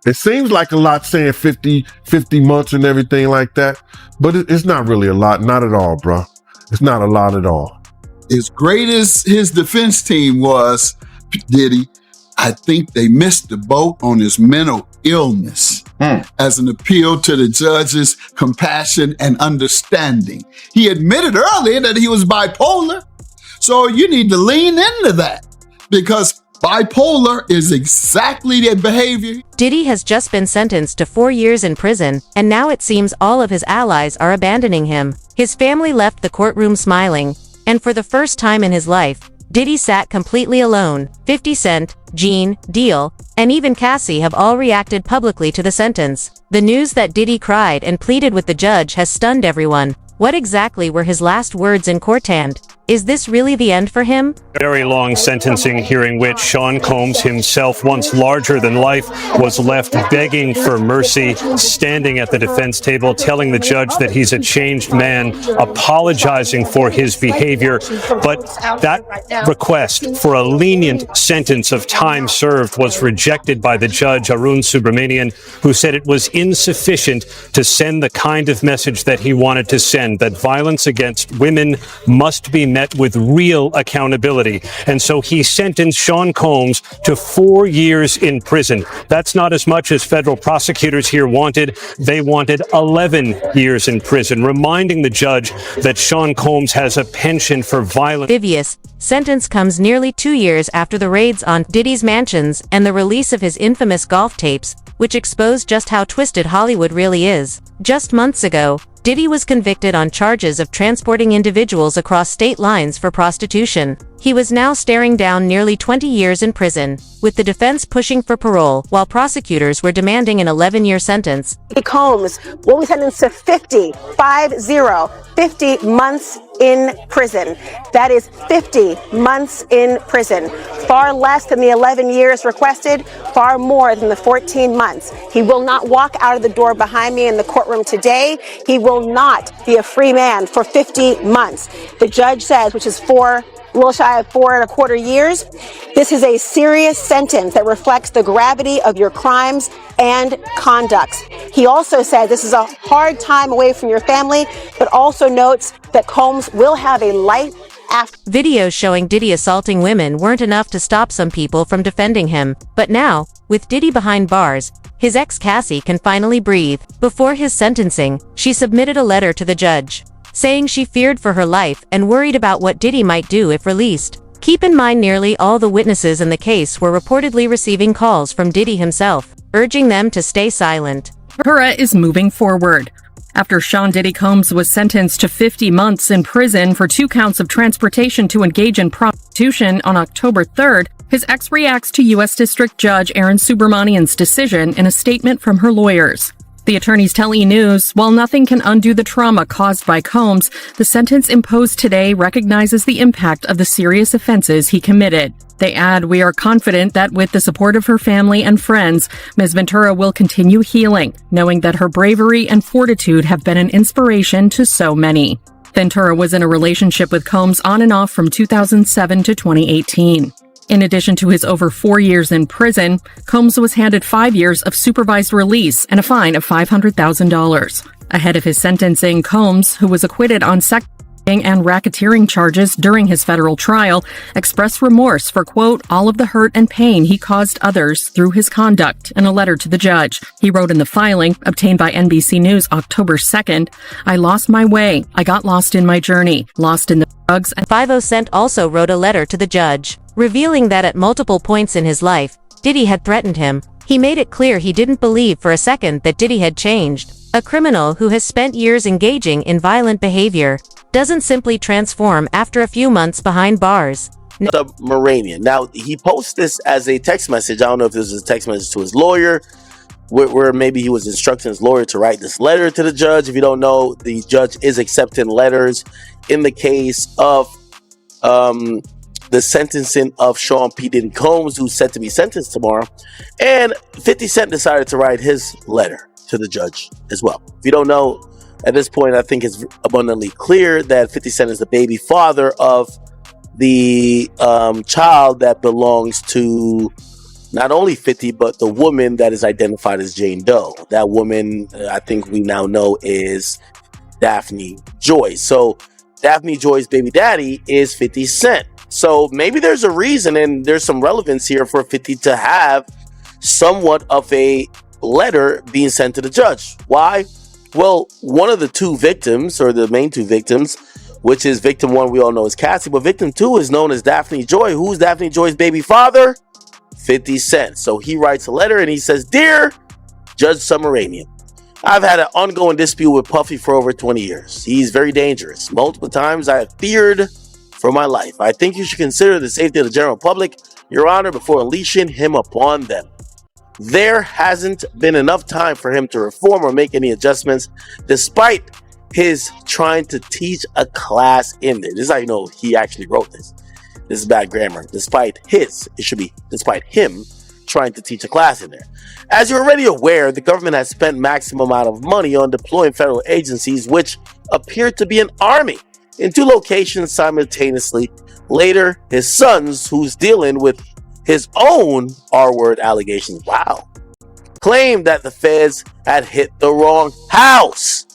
It seems like a lot saying 50 months and everything like that, but it's not really a lot. Not at all, bro. It's not a lot at all. As great as his defense team was, Diddy, I think they missed the boat on his mental illness as an appeal to the judge's compassion and understanding. He admitted earlier that he was bipolar. So you need to lean into that because bipolar is exactly that behavior. Diddy has just been sentenced to 4 years in prison, and now it seems all of his allies are abandoning him. His family left the courtroom smiling, and for the first time in his life, Diddy sat completely alone. 50 Cent, Gene, Deal, and even Cassie have all reacted publicly to the sentence. The news that Diddy cried and pleaded with the judge has stunned everyone. What exactly were his last words in court? And is this really the end for him? Very long sentencing hearing which Sean Combs himself, once larger than life, was left begging for mercy, standing at the defense table, telling the judge that he's a changed man, apologizing for his behavior. But that request for a lenient sentence of time served was rejected by the judge, Arun Subramanian, who said it was insufficient to send the kind of message that he wanted to send, that violence against women must be met with real accountability. And so he sentenced Sean Combs to 4 years in prison. That's not as much as federal prosecutors here wanted. They wanted 11 years in prison, reminding the judge that Sean Combs has a penchant for violence. Vivius sentence comes nearly 2 years after the raids on Diddy's mansions and the release of his infamous golf tapes, which exposed just how twisted Hollywood really is. Just months ago, Diddy was convicted on charges of transporting individuals across state lines for prostitution. He was now staring down nearly 20 years in prison, with the defense pushing for parole while prosecutors were demanding an 11-year sentence. Combs will be sentenced to 50 months in prison. That is 50 months in prison. Far less than the 11 years requested, far more than the 14 months. He will not walk out of the door behind me in the courtroom today. He will not be a free man for 50 months. The judge says, which is a little shy of 4.25 years. This is a serious sentence that reflects the gravity of your crimes and conducts. He also said this is a hard time away from your family, but also notes that Combs will have a life after. Videos showing Diddy assaulting women weren't enough to stop some people from defending him, but now, with Diddy behind bars, his ex Cassie can finally breathe. Before his sentencing, she submitted a letter to the judge, saying she feared for her life and worried about what Diddy might do if released. Keep in mind nearly all the witnesses in the case were reportedly receiving calls from Diddy himself, urging them to stay silent. Ventura is moving forward. After Sean Diddy Combs was sentenced to 50 months in prison for 2 counts of transportation to engage in prostitution on October 3rd, his ex reacts to U.S. District Judge Arun Subramanian's decision in a statement from her lawyers. The attorneys tell E! News, while nothing can undo the trauma caused by Combs, the sentence imposed today recognizes the impact of the serious offenses he committed. They add, "We are confident that with the support of her family and friends, Ms. Ventura will continue healing, knowing that her bravery and fortitude have been an inspiration to so many." Ventura was in a relationship with Combs on and off from 2007 to 2018. In addition to his over 4 years in prison, Combs was handed 5 years of supervised release and a fine of $500,000. Ahead of his sentencing, Combs, who was acquitted on sex and racketeering charges during his federal trial, expressed remorse for, quote, all of the hurt and pain he caused others through his conduct in a letter to the judge. He wrote in the filing, obtained by NBC News October 2nd, "I lost my way. I got lost in my journey, lost in the drugs." And 50 Cent also wrote a letter to the judge, revealing that at multiple points in his life, Diddy had threatened him. He made it clear he didn't believe for a second that Diddy had changed. A criminal who has spent years engaging in violent behavior doesn't simply transform after a few months behind bars. The Moranian. Now, he posts this as a text message. I don't know if this was a text message to his lawyer, where maybe he was instructing his lawyer to write this letter to the judge. If you don't know, the judge is accepting letters in the case of the sentencing of Sean P. Diddy Combs, who's set to be sentenced tomorrow. And 50 Cent decided to write his letter to the judge as well. If you don't know, at this point, I think it's abundantly clear that 50 Cent is the baby father of the child that belongs to not only 50, but the woman that is identified as Jane Doe. That woman, I think we now know, is Daphne Joy. So Daphne Joy's baby daddy is 50 Cent. So maybe there's a reason and there's some relevance here for 50 to have somewhat of a letter being sent to the judge. Why? Well, one of the two victims, or the main two victims, which is victim one, we all know is Cassie, but victim two is known as Daphne Joy. Who's Daphne Joy's baby father? 50 Cent. So he writes a letter and he says, "Dear Judge Submaranian, I've had an ongoing dispute with Puffy for over 20 years. He's very dangerous. Multiple times I have feared for my life. I think you should consider the safety of the general public, Your Honor, before unleashing him upon them. There hasn't been enough time for him to reform or make any adjustments, despite his trying to teach a class in there." This is how you know he actually wrote this. This is bad grammar. Despite him trying to teach a class in there. As you're already aware, the government has spent maximum amount of money on deploying federal agencies, which appear to be an army, in two locations simultaneously. Later, his sons, who's dealing with his own R-word allegations, claimed that the feds had hit the wrong house.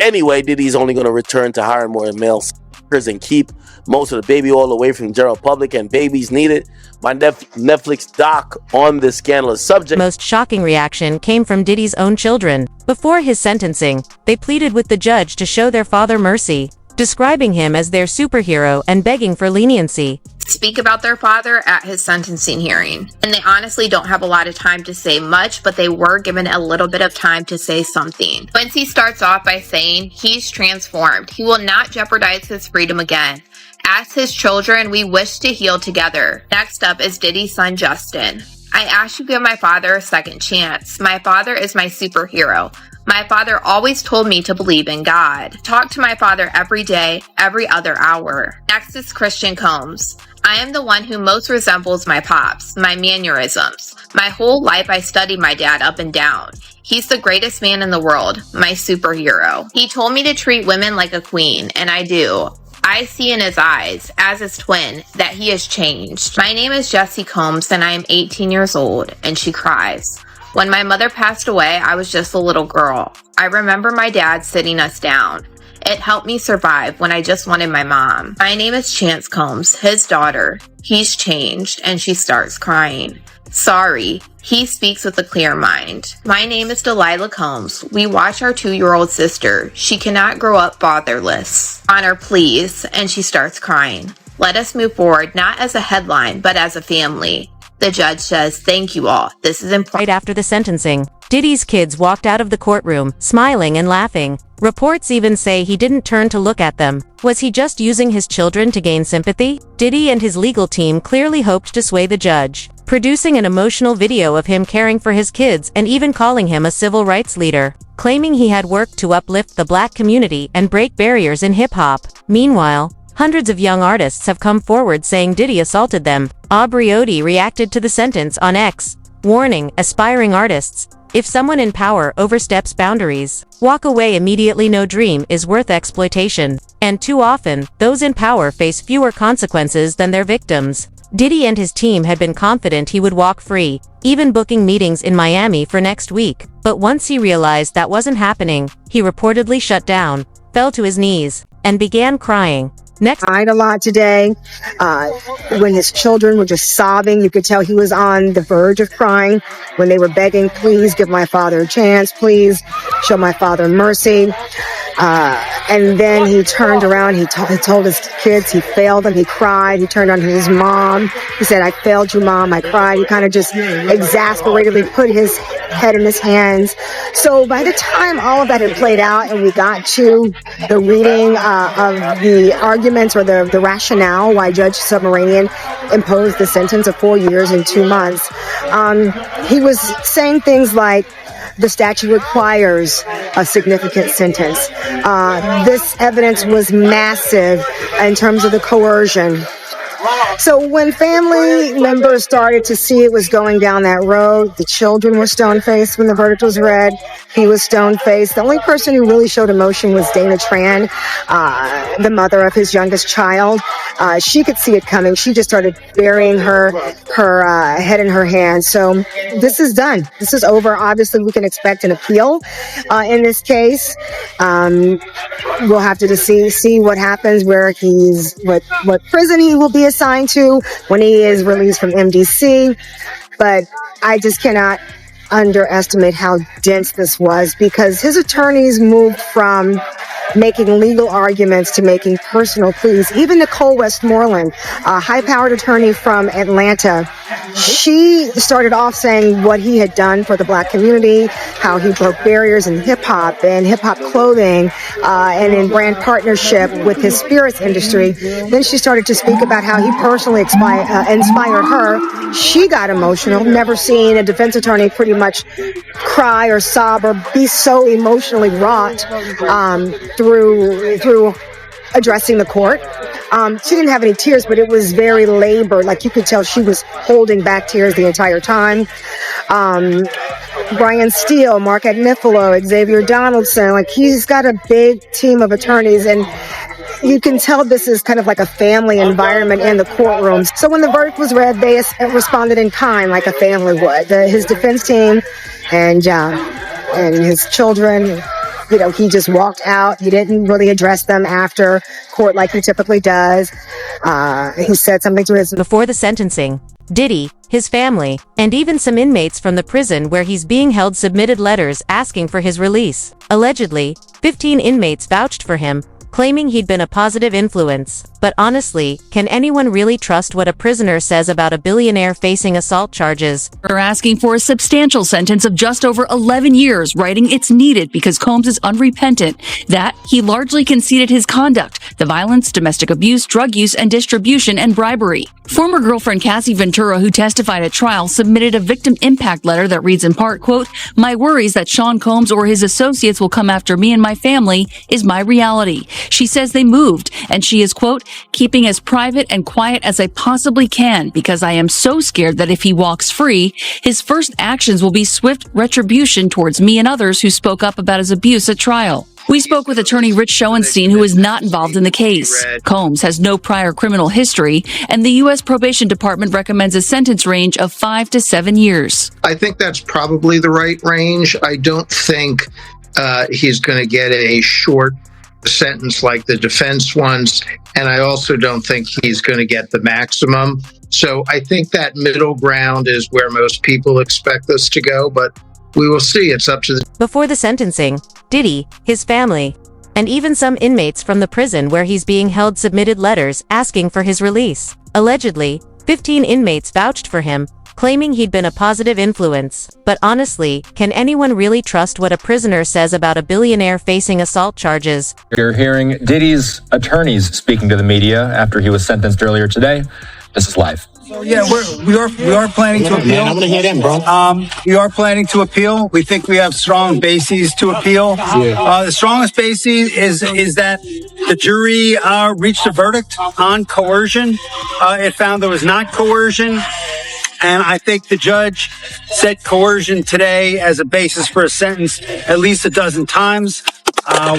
Anyway, Diddy's only going to return to hiring more male suckers and keep most of the baby oil away from the general public, and Babies Needed, my Netflix doc on this scandalous subject. Most shocking reaction came from Diddy's own children. Before his sentencing, they pleaded with the judge to show their father mercy, describing him as their superhero and begging for leniency. Speak about their father at his sentencing hearing. And they honestly don't have a lot of time to say much, but they were given a little bit of time to say something. Quincy starts off by saying he's transformed. He will not jeopardize his freedom again. As his children, we wish to heal together. Next up is Diddy's son, Justin. I ask you to give my father a second chance. My father is my superhero. My father always told me to believe in God. Talk to my father every day, every other hour. Next is Christian Combs. I am the one who most resembles my pops, my mannerisms. My whole life I studied my dad up and down. He's the greatest man in the world, my superhero. He told me to treat women like a queen, and I do. I see in his eyes, as his twin, that he has changed. My name is Jessie Combs, and I am 18 years old, and she cries. When my mother passed away, I was just a little girl. I remember my dad sitting us down. It helped me survive when I just wanted my mom. My name is Chance Combs, his daughter. He's changed, and she starts crying. Sorry, he speaks with a clear mind. My name is Delilah Combs. We watch our 2-year-old sister. She cannot grow up fatherless. Honor, please. And she starts crying. Let us move forward, not as a headline, but as a family. The judge says, thank you all. This is important. Right after the sentencing, Diddy's kids walked out of the courtroom, smiling and laughing. Reports even say he didn't turn to look at them. Was he just using his children to gain sympathy? Diddy and his legal team clearly hoped to sway the judge, producing an emotional video of him caring for his kids and even calling him a civil rights leader, claiming he had worked to uplift the black community and break barriers in hip-hop. Meanwhile, hundreds of young artists have come forward saying Diddy assaulted them. Aubrey Odie reacted to the sentence on X, warning aspiring artists, if someone in power oversteps boundaries, walk away immediately. No dream is worth exploitation. And too often, those in power face fewer consequences than their victims. Diddy and his team had been confident he would walk free, even booking meetings in Miami for next week. But once he realized that wasn't happening, he reportedly shut down, fell to his knees, and began crying. Next, cried a lot today. When his children were just sobbing, you could tell he was on the verge of crying when they were begging, please give my father a chance, please show my father mercy. And then he turned around, he told his kids he failed them, he cried, he turned on his mom, he said, I failed you, Mom, I cried. He kind of just exasperatedly put his head in his hands. So by the time all of that had played out and we got to the reading of the arguments or the rationale why Judge Submaranian imposed the sentence of 4 years and 2 months, he was saying things like, the statute requires a significant sentence. This evidence was massive in terms of the coercion. So when family members started to see it was going down that road, the children were stone-faced when the verdict was read. He was stone-faced. The only person who really showed emotion was Dana Tran, the mother of his youngest child. She could see it coming. She just started burying her head in her hands. So this is done. This is over. Obviously, we can expect an appeal in this case. We'll have to see what happens, where what prison he will be assigned to when he is released from MDC. But I just cannot underestimate how dense this was, because his attorneys moved from making legal arguments to making personal pleas. Even Nicole Westmoreland, a high-powered attorney from Atlanta, she started off saying what he had done for the Black community, how he broke barriers in hip-hop and hip-hop clothing, and in brand partnership with his spirits industry. Then she started to speak about how he personally inspired her. She got emotional. Never seen a defense attorney pretty much cry or sob or be so emotionally wrought through addressing the court. She didn't have any tears, but it was very labored. Like, you could tell she was holding back tears the entire time. Brian Steele, Mark Agnifilo, Xavier Donaldson, like, he's got a big team of attorneys, and you can tell this is kind of like a family environment in the courtrooms. So when the verdict was read, they responded in kind, like a family would. His defense team and his children, you know, he just walked out. He didn't really address them after court like he typically does. He said something to his... Before the sentencing, Diddy, his family, and even some inmates from the prison where he's being held submitted letters asking for his release. Allegedly, 15 inmates vouched for him, claiming he'd been a positive influence. But honestly, can anyone really trust what a prisoner says about a billionaire facing assault charges? Are asking for a substantial sentence of just over 11 years, writing it's needed because Combs is unrepentant, that he largely conceded his conduct, the violence, domestic abuse, drug use, and distribution, and bribery. Former girlfriend Cassie Ventura, who testified at trial, submitted a victim impact letter that reads in part, quote, "My worries that Sean Combs or his associates will come after me and my family is my reality." She says they moved, and she is, quote, "keeping as private and quiet as I possibly can because I am so scared that if he walks free, his first actions will be swift retribution towards me and others who spoke up about his abuse at trial." We spoke with attorney Rich Schoenstein, who is not involved in the case. Combs has no prior criminal history, and the U.S. Probation Department recommends a sentence range of 5 to 7 years. I think that's probably the right range. I don't think he's going to get a short sentence like the defense wants, and I also don't think he's going to get the maximum. So I think that middle ground is where most people expect us to go, but we will see. It's up to the... Before the sentencing, Diddy, his family, and even some inmates from the prison where he's being held submitted letters asking for his release. Allegedly, 15 inmates vouched for him, claiming he'd been a positive influence. But honestly, can anyone really trust what a prisoner says about a billionaire facing assault charges? You're hearing Diddy's attorneys speaking to the media after he was sentenced earlier today. This is live. So yeah, we are planning to appeal. Man, I'm gonna hear them, bro. We are planning to appeal. We think we have strong bases to appeal. The strongest basis is that the jury reached a verdict on coercion. It found there was not coercion. And I think the judge said coercion today as a basis for a sentence at least a dozen times.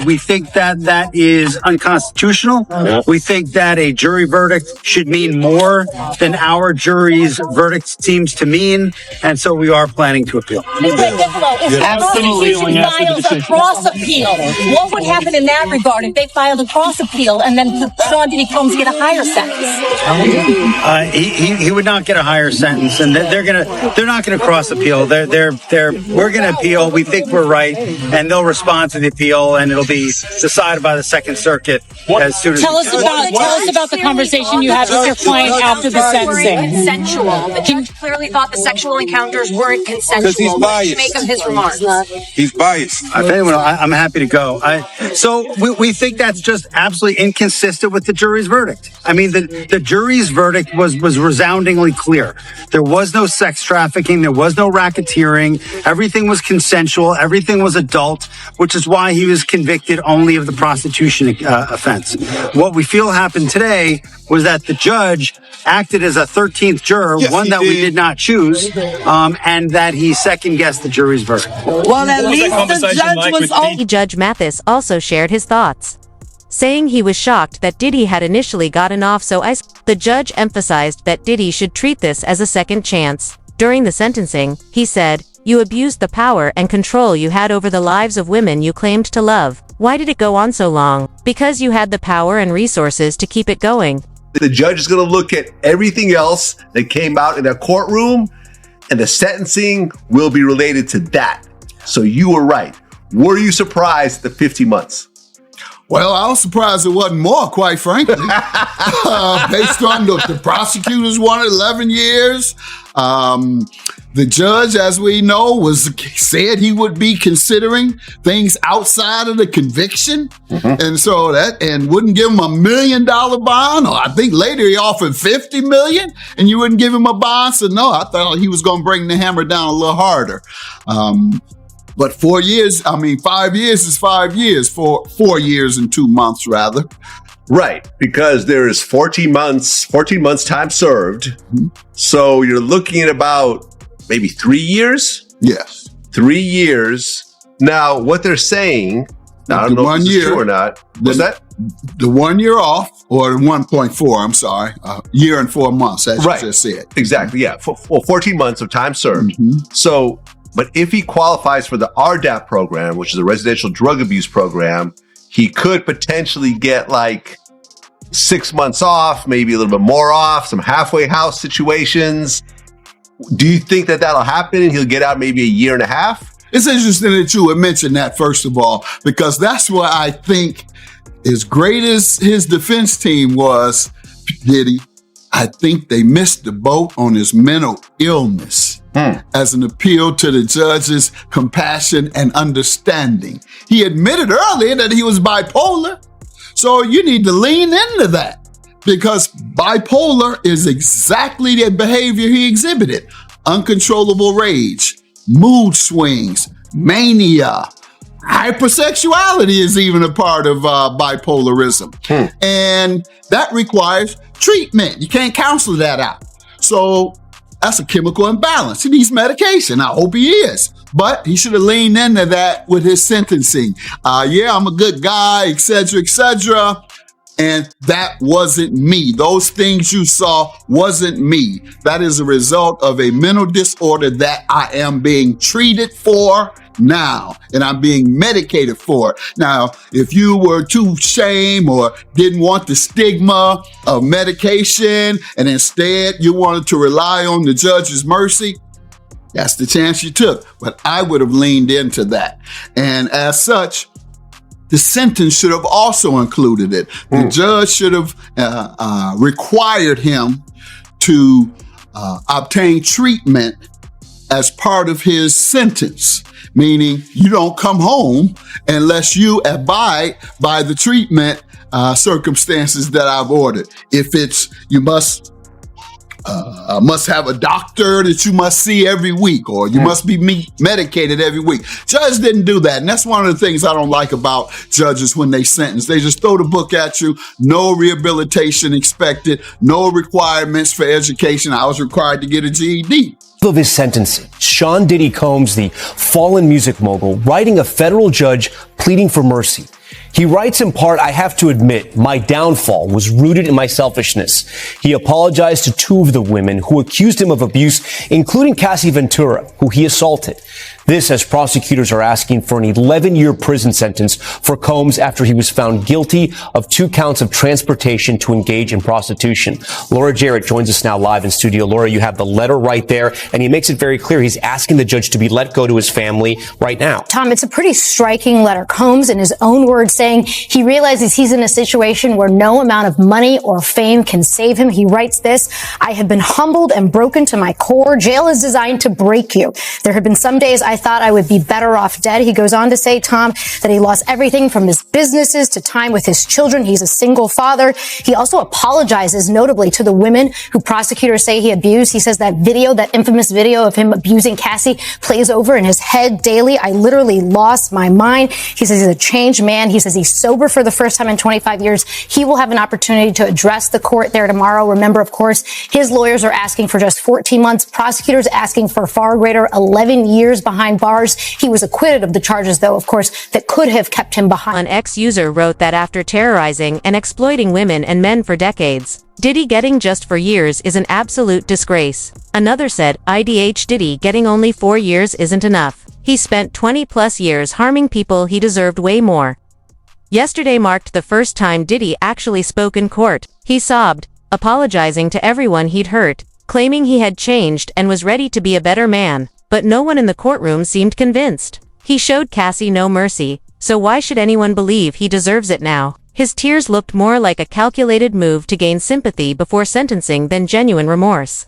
We think that is unconstitutional. We think that a jury verdict should mean more than our jury's verdict seems to mean. And so we are planning to appeal. Absolutely. Filed a cross appeal. What would happen in that regard if they filed a cross appeal and then Sean Diddy Combs get a higher sentence? He would not get a higher sentence, and they're not gonna cross appeal. We're gonna appeal. We think we're right, and they'll respond to the appeal, and it'll be decided by the Second Circuit as soon as. Tell us about the conversation you had with your client after the sentencing. Consensual. The judge clearly thought the sexual encounters weren't consensual. What did you make of his remarks? He's biased. I'm happy to go. So we think that's just absolutely inconsistent with the jury's verdict. I mean, the jury's verdict was resoundingly clear. There was no sex trafficking. There was no racketeering. Everything was consensual. Everything was adult, which is why he was convicted only of the prostitution offense. What we feel happened today was that the judge acted as a 13th juror, one that we did not choose, and that he second-guessed the jury's verdict. Well, at least the judge was Judge Mathis also shared his thoughts, saying he was shocked that Diddy had initially gotten off so easily. The judge emphasized that Diddy should treat this as a second chance. During the sentencing, he said, "You abused the power and control you had over the lives of women you claimed to love. Why did it go on so long? Because you had the power and resources to keep it going." The judge is going to look at everything else that came out in that courtroom, and the sentencing will be related to that. So you were right. Were you surprised at the 50 months? Well, I was surprised it wasn't more, quite frankly. Based on the prosecutors wanted 11 years. The judge, as we know, said he would be considering things outside of the conviction. And so and wouldn't give him $1 million bond. Or I think later he offered $50 million and you wouldn't give him a bond. So no, I thought he was going to bring the hammer down a little harder. But 5 years is 5 years, 4 years and 2 months rather. Right, because there is 14 months time served. So you're looking at about maybe 3 years? Yes. 3 years. Now, what they're saying, I don't know if this is true or not. Was that? The 1 year off, or 1.4, I'm sorry, year and 4 months, as you just said. Exactly, yeah. 14 months of time served. So, but if he qualifies for the RDAP program, which is a residential drug abuse program, he could potentially get like 6 months off, maybe a little bit more off, some halfway house situations. Do you think that that'll happen and he'll get out maybe a year and a half? It's interesting that you would mention that, first of all, because that's why I think, as great as his defense team was, Diddy, I think they missed the boat on his mental illness as an appeal to the judge's compassion and understanding. He admitted earlier that he was bipolar. So you need to lean into that, because bipolar is exactly the behavior he exhibited. Uncontrollable rage, mood swings, mania, hypersexuality is even a part of bipolarism. And that requires treatment. You can't counsel that out. So that's a chemical imbalance. He needs medication. I hope he is. But he should have leaned into that with his sentencing. I'm a good guy, et cetera, and that wasn't me. Those things you saw wasn't me. That is a result of a mental disorder that I am being treated for now, and I'm being medicated for it. Now, if you were too ashamed or didn't want the stigma of medication and instead you wanted to rely on the judge's mercy, that's the chance you took. But I would have leaned into that. And as such, the sentence should have also included it. The judge should have required him to obtain treatment as part of his sentence, meaning you don't come home unless you abide by the treatment circumstances that I've ordered. If it's, you must have a doctor that you must see every week, or you must be medicated every week. Judge didn't do that. And that's one of the things I don't like about judges when they sentence. They just throw the book at you. No rehabilitation expected. No requirements for education. I was required to get a GED. Of his sentencing, Sean Diddy Combs, the fallen music mogul, writing a federal judge pleading for mercy. He writes in part, "I have to admit, my downfall was rooted in my selfishness." He apologized to 2 of the women who accused him of abuse, including Cassie Ventura, who he assaulted. This as prosecutors are asking for an 11-year prison sentence for Combs after he was found guilty of 2 counts of transportation to engage in prostitution. Laura Jarrett joins us now live in studio. Laura, you have the letter right there, and he makes it very clear he's asking the judge to be let go to his family right now. Tom, it's a pretty striking letter. Combs, in his own words, saying he realizes he's in a situation where no amount of money or fame can save him. He writes this: "I have been humbled and broken to my core. Jail is designed to break you. There have been some days I I thought I would be better off dead. He goes on to say, Tom, that he lost everything from his businesses to time with his children. He's a single father. He also apologizes notably to the women who prosecutors say he abused. He says that video, that infamous video of him abusing Cassie, plays over in his head daily. I literally lost my mind. He says he's a changed man. He says he's sober for the first time in 25 years. He will have an opportunity to address the court there tomorrow. Remember, of course, his lawyers are asking for just 14 months. Prosecutors asking for far greater, 11 years behind bars. He was acquitted of the charges, though, of course, that could have kept him behind. An ex-user wrote that after terrorizing and exploiting women and men for decades, Diddy getting just 4 years is an absolute disgrace. Another said, IDH Diddy getting only 4 years isn't enough. He spent 20 plus years harming people. He deserved way more. Yesterday marked the first time Diddy actually spoke in court. He sobbed, apologizing to everyone he'd hurt, claiming he had changed and was ready to be a better man, but no one in the courtroom seemed convinced. He showed Cassie no mercy, so why should anyone believe he deserves it now? His tears looked more like a calculated move to gain sympathy before sentencing than genuine remorse.